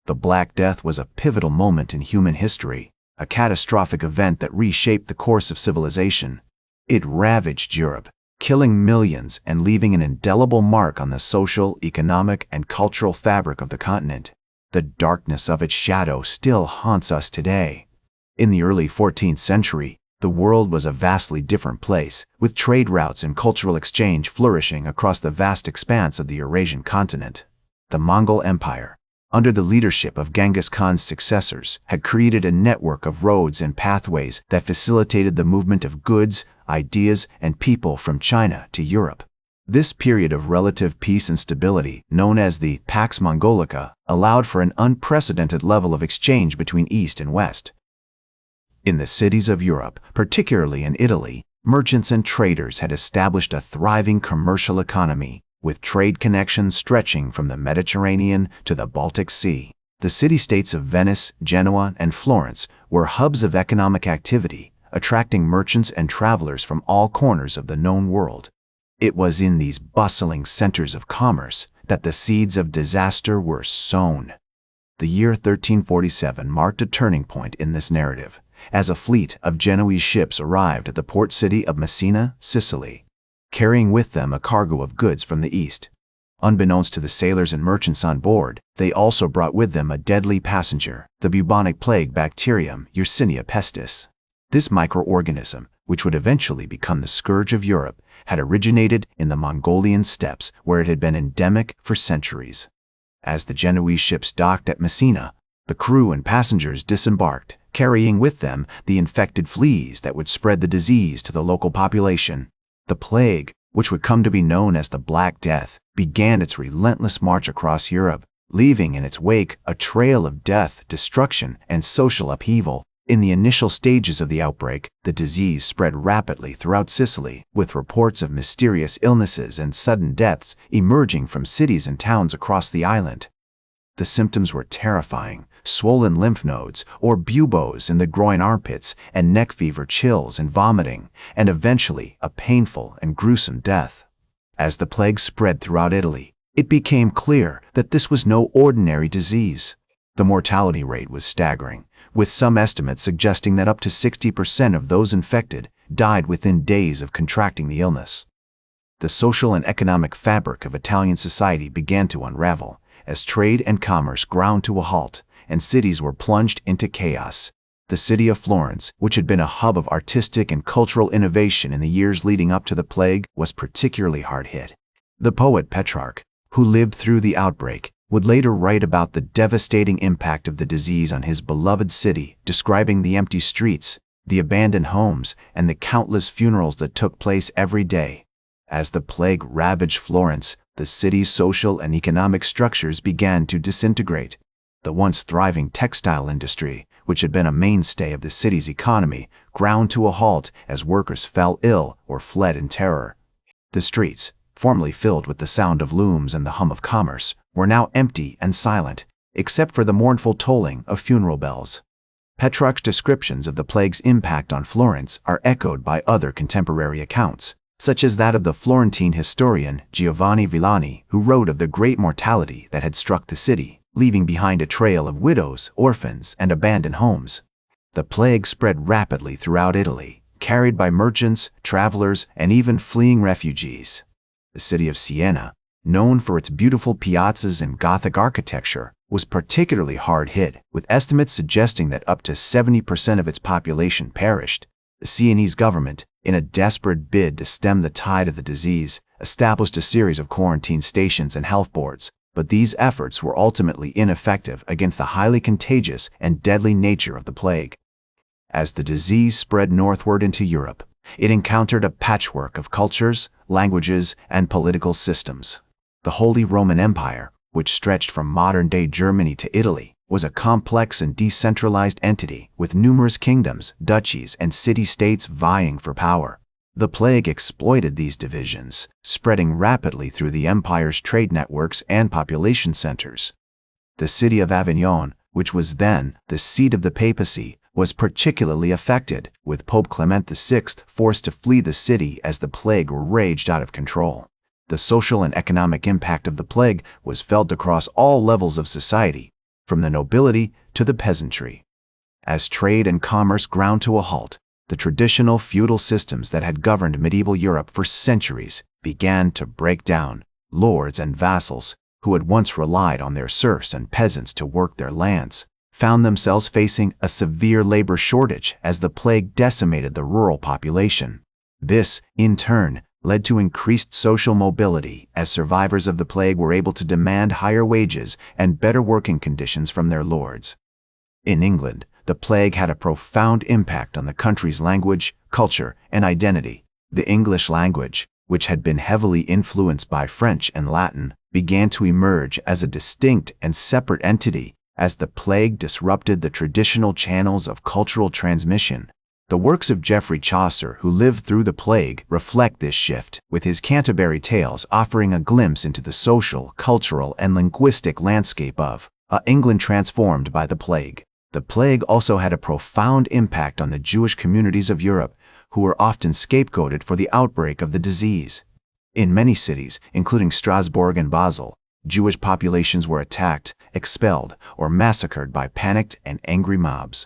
The Black Death was a pivotal moment in human history, a catastrophic event that reshaped the course of civilization. It ravaged Europe, killing millions and leaving an indelible mark on the social, economic, and cultural fabric of the continent. The darkness of its shadow still haunts us today. In the early 14th century, the world was a vastly different place, with trade routes and cultural exchange flourishing across the vast expanse of the Eurasian continent. The Mongol Empire, under the leadership of Genghis Khan's successors, had created a network of roads and pathways that facilitated the movement of goods, ideas, and people from China to Europe. This period of relative peace and stability, known as the Pax Mongolica, allowed for an unprecedented level of exchange between East and West. In the cities of Europe, particularly in Italy, merchants and traders had established a thriving commercial economy, with trade connections stretching from the Mediterranean to the Baltic Sea. The city-states of Venice, Genoa, and Florence were hubs of economic activity, attracting merchants and travelers from all corners of the known world. It was in these bustling centers of commerce that the seeds of disaster were sown. The year 1347 marked a turning point in this narrative, as a fleet of Genoese ships arrived at the port city of Messina, Sicily, carrying with them a cargo of goods from the east. Unbeknownst to the sailors and merchants on board, they also brought with them a deadly passenger, the bubonic plague bacterium Yersinia pestis. This microorganism, which would eventually become the scourge of Europe, had originated in the Mongolian steppes where it had been endemic for centuries. As the Genoese ships docked at Messina, the crew and passengers disembarked, carrying with them the infected fleas that would spread the disease to the local population. The plague, which would come to be known as the Black Death, began its relentless march across Europe, leaving in its wake a trail of death, destruction, and social upheaval. In the initial stages of the outbreak, the disease spread rapidly throughout Sicily, with reports of mysterious illnesses and sudden deaths emerging from cities and towns across the island. The symptoms were terrifying: swollen lymph nodes or buboes in the groin armpits, and neck fever, chills, and vomiting, and eventually a painful and gruesome death. As the plague spread throughout Italy, it became clear that this was no ordinary disease. The mortality rate was staggering, with some estimates suggesting that up to 60% of those infected died within days of contracting the illness. The social and economic fabric of Italian society began to unravel, as trade and commerce ground to a halt, and cities were plunged into chaos. The city of Florence, which had been a hub of artistic and cultural innovation in the years leading up to the plague, was particularly hard hit. The poet Petrarch, who lived through the outbreak, would later write about the devastating impact of the disease on his beloved city, describing the empty streets, the abandoned homes, and the countless funerals that took place every day. As the plague ravaged Florence, the city's social and economic structures began to disintegrate. The once thriving textile industry, which had been a mainstay of the city's economy, ground to a halt as workers fell ill or fled in terror. The streets, formerly filled with the sound of looms and the hum of commerce, were now empty and silent, except for the mournful tolling of funeral bells. Petrarch's descriptions of the plague's impact on Florence are echoed by other contemporary accounts, such as that of the Florentine historian Giovanni Villani, who wrote of the great mortality that had struck the city, leaving behind a trail of widows, orphans, and abandoned homes. The plague spread rapidly throughout Italy, carried by merchants, travelers, and even fleeing refugees. The city of Siena, known for its beautiful piazzas and Gothic architecture, was particularly hard hit, with estimates suggesting that up to 70% of its population perished. The Sienese government, in a desperate bid to stem the tide of the disease, established a series of quarantine stations and health boards, but these efforts were ultimately ineffective against the highly contagious and deadly nature of the plague. As the disease spread northward into Europe, it encountered a patchwork of cultures, languages, and political systems. The Holy Roman Empire, which stretched from modern-day Germany to Italy, was a complex and decentralized entity with numerous kingdoms, duchies, and city-states vying for power. The plague exploited these divisions, spreading rapidly through the empire's trade networks and population centers. The city of Avignon, which was then the seat of the papacy, was particularly affected, with Pope Clement VI forced to flee the city as the plague raged out of control. The social and economic impact of the plague was felt across all levels of society, from the nobility to the peasantry. As trade and commerce ground to a halt, the traditional feudal systems that had governed medieval Europe for centuries began to break down. Lords and vassals, who had once relied on their serfs and peasants to work their lands, found themselves facing a severe labor shortage as the plague decimated the rural population. This, in turn, led to increased social mobility as survivors of the plague were able to demand higher wages and better working conditions from their lords. In England, the plague had a profound impact on the country's language, culture, and identity. The English language, which had been heavily influenced by French and Latin, began to emerge as a distinct and separate entity as the plague disrupted the traditional channels of cultural transmission. The works of Geoffrey Chaucer, who lived through the plague, reflect this shift, with his Canterbury Tales offering a glimpse into the social, cultural, and linguistic landscape of England transformed by the plague. The plague also had a profound impact on the Jewish communities of Europe, who were often scapegoated for the outbreak of the disease. In many cities, including Strasbourg and Basel, Jewish populations were attacked, expelled, or massacred by panicked and angry mobs.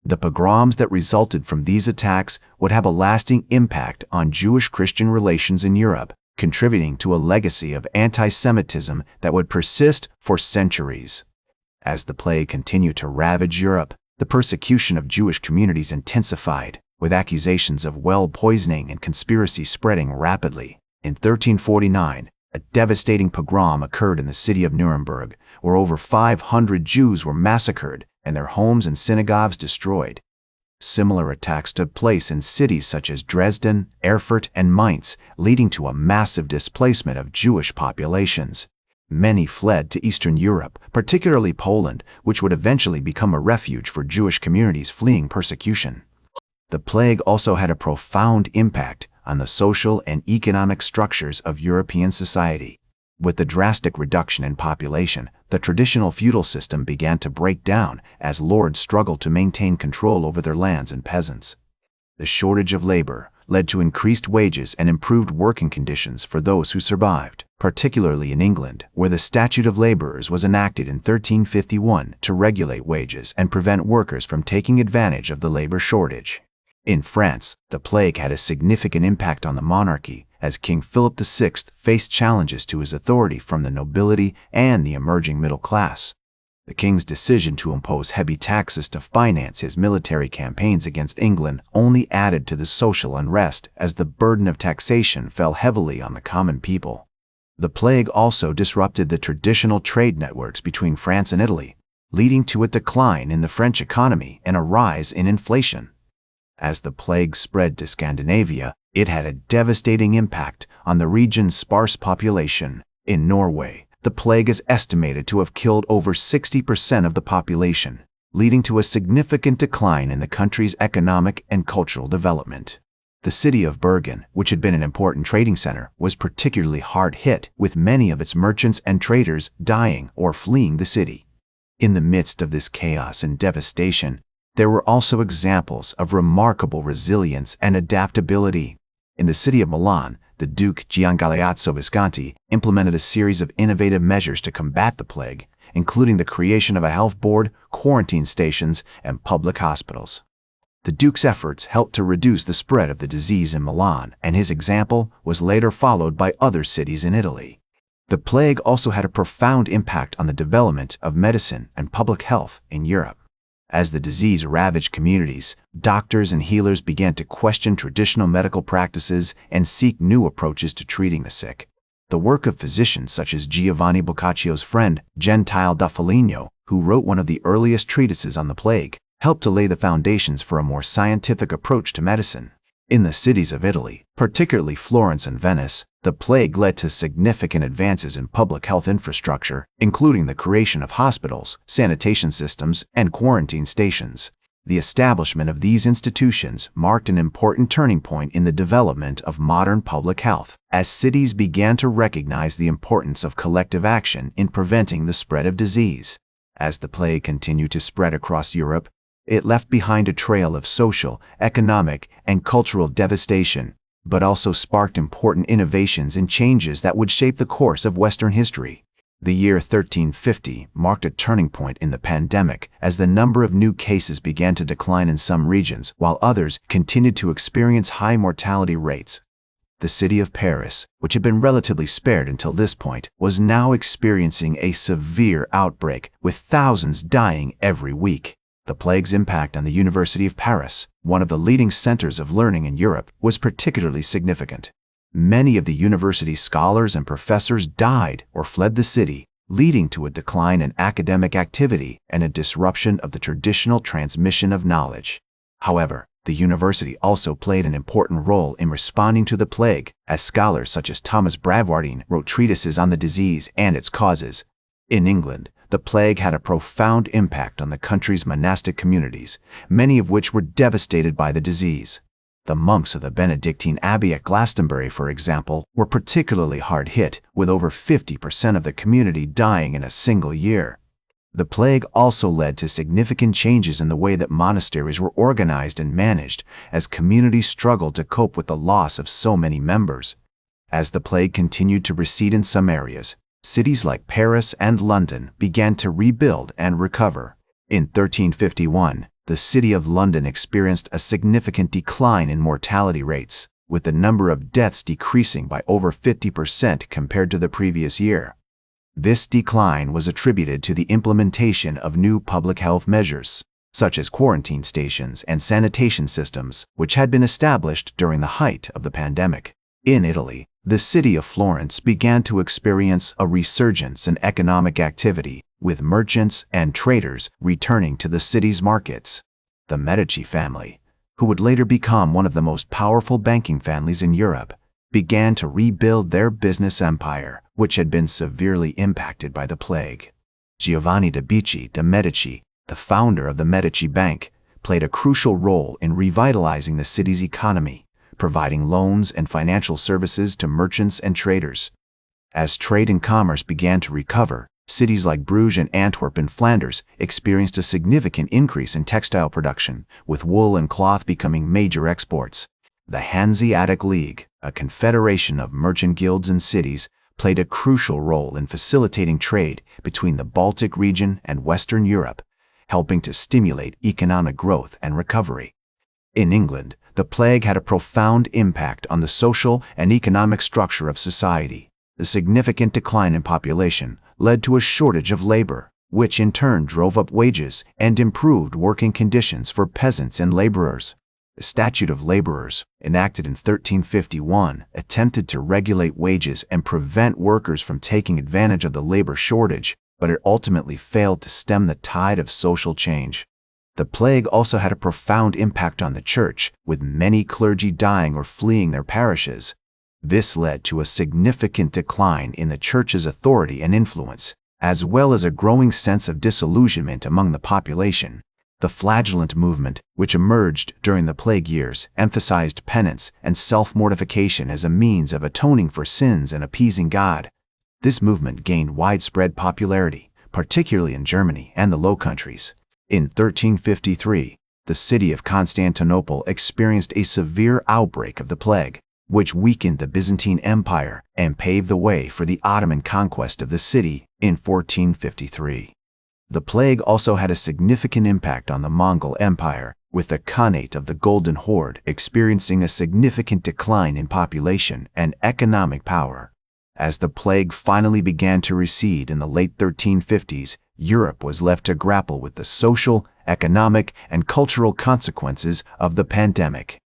The pogroms that resulted from these attacks would have a lasting impact on Jewish-Christian relations in Europe, contributing to a legacy of anti-Semitism that would persist for centuries. As the plague continued to ravage Europe, the persecution of Jewish communities intensified, with accusations of well poisoning and conspiracy spreading rapidly. In 1349, a devastating pogrom occurred in the city of Nuremberg, where over 500 Jews were massacred and their homes and synagogues destroyed. Similar attacks took place in cities such as Dresden, Erfurt, and Mainz, leading to a massive displacement of Jewish populations. Many fled to Eastern Europe, particularly Poland, which would eventually become a refuge for Jewish communities fleeing persecution. The plague also had a profound impact on the social and economic structures of European society. With the drastic reduction in population, the traditional feudal system began to break down as lords struggled to maintain control over their lands and peasants. The shortage of labor led to increased wages and improved working conditions for those who survived, particularly in England, where the Statute of Labourers was enacted in 1351 to regulate wages and prevent workers from taking advantage of the labor shortage. In France, the plague had a significant impact on the monarchy, as King Philip VI faced challenges to his authority from the nobility and the emerging middle class. The king's decision to impose heavy taxes to finance his military campaigns against England only added to the social unrest as the burden of taxation fell heavily on the common people. The plague also disrupted the traditional trade networks between France and Italy, leading to a decline in the French economy and a rise in inflation. As the plague spread to Scandinavia, it had a devastating impact on the region's sparse population. In Norway, the plague is estimated to have killed over 60% of the population, leading to a significant decline in the country's economic and cultural development. The city of Bergen, which had been an important trading center, was particularly hard hit, with many of its merchants and traders dying or fleeing the city. In the midst of this chaos and devastation, there were also examples of remarkable resilience and adaptability. In the city of Milan, the Duke Gian Galeazzo Visconti implemented a series of innovative measures to combat the plague, including the creation of a health board, quarantine stations, and public hospitals. The Duke's efforts helped to reduce the spread of the disease in Milan, and his example was later followed by other cities in Italy. The plague also had a profound impact on the development of medicine and public health in Europe. As the disease ravaged communities, doctors and healers began to question traditional medical practices and seek new approaches to treating the sick. The work of physicians such as Giovanni Boccaccio's friend, Gentile da Foligno, who wrote one of the earliest treatises on the plague, helped to lay the foundations for a more scientific approach to medicine. In the cities of Italy, particularly Florence and Venice, the plague led to significant advances in public health infrastructure, including the creation of hospitals, sanitation systems, and quarantine stations. The establishment of these institutions marked an important turning point in the development of modern public health, as cities began to recognize the importance of collective action in preventing the spread of disease. As the plague continued to spread across Europe, it left behind a trail of social, economic, and cultural devastation, but also sparked important innovations and changes that would shape the course of Western history. The year 1350 marked a turning point in the pandemic as the number of new cases began to decline in some regions, while others continued to experience high mortality rates. The city of Paris, which had been relatively spared until this point, was now experiencing a severe outbreak, with thousands dying every week. The plague's impact on the University of Paris, one of the leading centers of learning in Europe, was particularly significant. Many of the university's scholars and professors died or fled the city, leading to a decline in academic activity and a disruption of the traditional transmission of knowledge. However, the university also played an important role in responding to the plague, as scholars such as Thomas Bradwardine wrote treatises on the disease and its causes. In England, the plague had a profound impact on the country's monastic communities, many of which were devastated by the disease. The monks of the Benedictine Abbey at Glastonbury, for example, were particularly hard hit, with over 50% of the community dying in a single year. The plague also led to significant changes in the way that monasteries were organized and managed, as communities struggled to cope with the loss of so many members. As the plague continued to recede in some areas, cities like Paris and London began to rebuild and recover. In 1351, the City of London experienced a significant decline in mortality rates, with the number of deaths decreasing by over 50% compared to the previous year. This decline was attributed to the implementation of new public health measures, such as quarantine stations and sanitation systems, which had been established during the height of the pandemic. In Italy, the city of Florence began to experience a resurgence in economic activity, with merchants and traders returning to the city's markets. The Medici family, who would later become one of the most powerful banking families in Europe, began to rebuild their business empire, which had been severely impacted by the plague. Giovanni de' Medici, the founder of the Medici Bank, played a crucial role in revitalizing the city's economy, providing loans and financial services to merchants and traders. As trade and commerce began to recover, cities like Bruges and Antwerp in Flanders experienced a significant increase in textile production, with wool and cloth becoming major exports. The Hanseatic League, a confederation of merchant guilds and cities, played a crucial role in facilitating trade between the Baltic region and Western Europe, helping to stimulate economic growth and recovery. In England, the plague had a profound impact on the social and economic structure of society. The significant decline in population led to a shortage of labor, which in turn drove up wages and improved working conditions for peasants and laborers. The Statute of Laborers, enacted in 1351, attempted to regulate wages and prevent workers from taking advantage of the labor shortage, but it ultimately failed to stem the tide of social change. The plague also had a profound impact on the church, with many clergy dying or fleeing their parishes. This led to a significant decline in the church's authority and influence, as well as a growing sense of disillusionment among the population. The flagellant movement, which emerged during the plague years, emphasized penance and self-mortification as a means of atoning for sins and appeasing God. This movement gained widespread popularity, particularly in Germany and the Low Countries. In 1353, the city of Constantinople experienced a severe outbreak of the plague, which weakened the Byzantine Empire and paved the way for the Ottoman conquest of the city in 1453. The plague also had a significant impact on the Mongol Empire, with the Khanate of the Golden Horde experiencing a significant decline in population and economic power. As the plague finally began to recede in the late 1350s, Europe was left to grapple with the social, economic, and cultural consequences of the pandemic.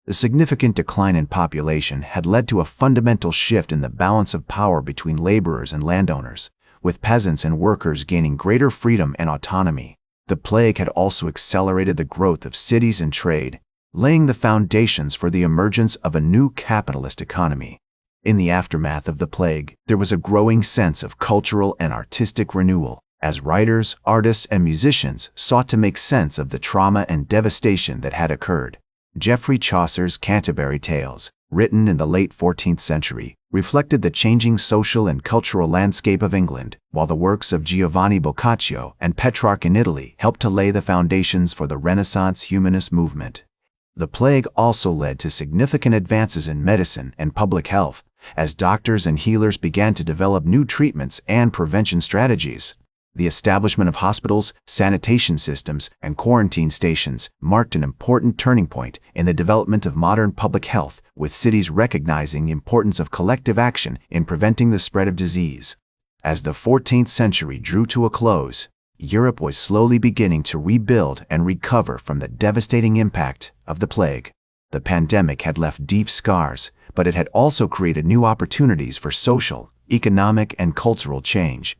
The significant decline in population had led to a fundamental shift in the balance of power between laborers and landowners, with peasants and workers gaining greater freedom and autonomy. The plague had also accelerated the growth of cities and trade, laying the foundations for the emergence of a new capitalist economy. In the aftermath of the plague, there was a growing sense of cultural and artistic renewal, as writers, artists, and musicians sought to make sense of the trauma and devastation that had occurred. Geoffrey Chaucer's Canterbury Tales, written in the late 14th century, reflected the changing social and cultural landscape of England, while the works of Giovanni Boccaccio and Petrarch in Italy helped to lay the foundations for the Renaissance humanist movement. The plague also led to significant advances in medicine and public health, as doctors and healers began to develop new treatments and prevention strategies. The establishment of hospitals, sanitation systems, and quarantine stations marked an important turning point in the development of modern public health, with cities recognizing the importance of collective action in preventing the spread of disease. As the 14th century drew to a close, Europe was slowly beginning to rebuild and recover from the devastating impact of the plague. The pandemic had left deep scars, but it had also created new opportunities for social, economic, and cultural change.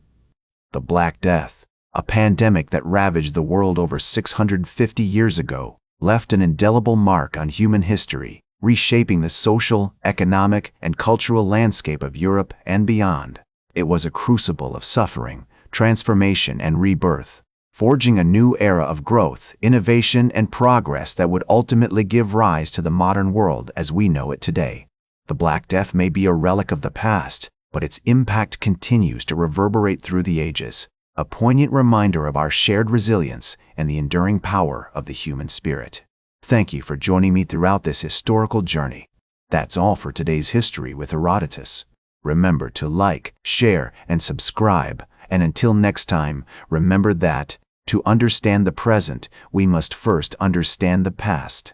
The Black Death, a pandemic that ravaged the world over 650 years ago, left an indelible mark on human history, reshaping the social, economic, and cultural landscape of Europe and beyond. It was a crucible of suffering, transformation, and rebirth, forging a new era of growth, innovation, and progress that would ultimately give rise to the modern world as we know it today. The Black Death may be a relic of the past, but its impact continues to reverberate through the ages, a poignant reminder of our shared resilience and the enduring power of the human spirit. Thank you for joining me throughout this historical journey. That's all for today's History with Herodotus. Remember to like, share, and subscribe. And until next time, remember that, to understand the present, we must first understand the past.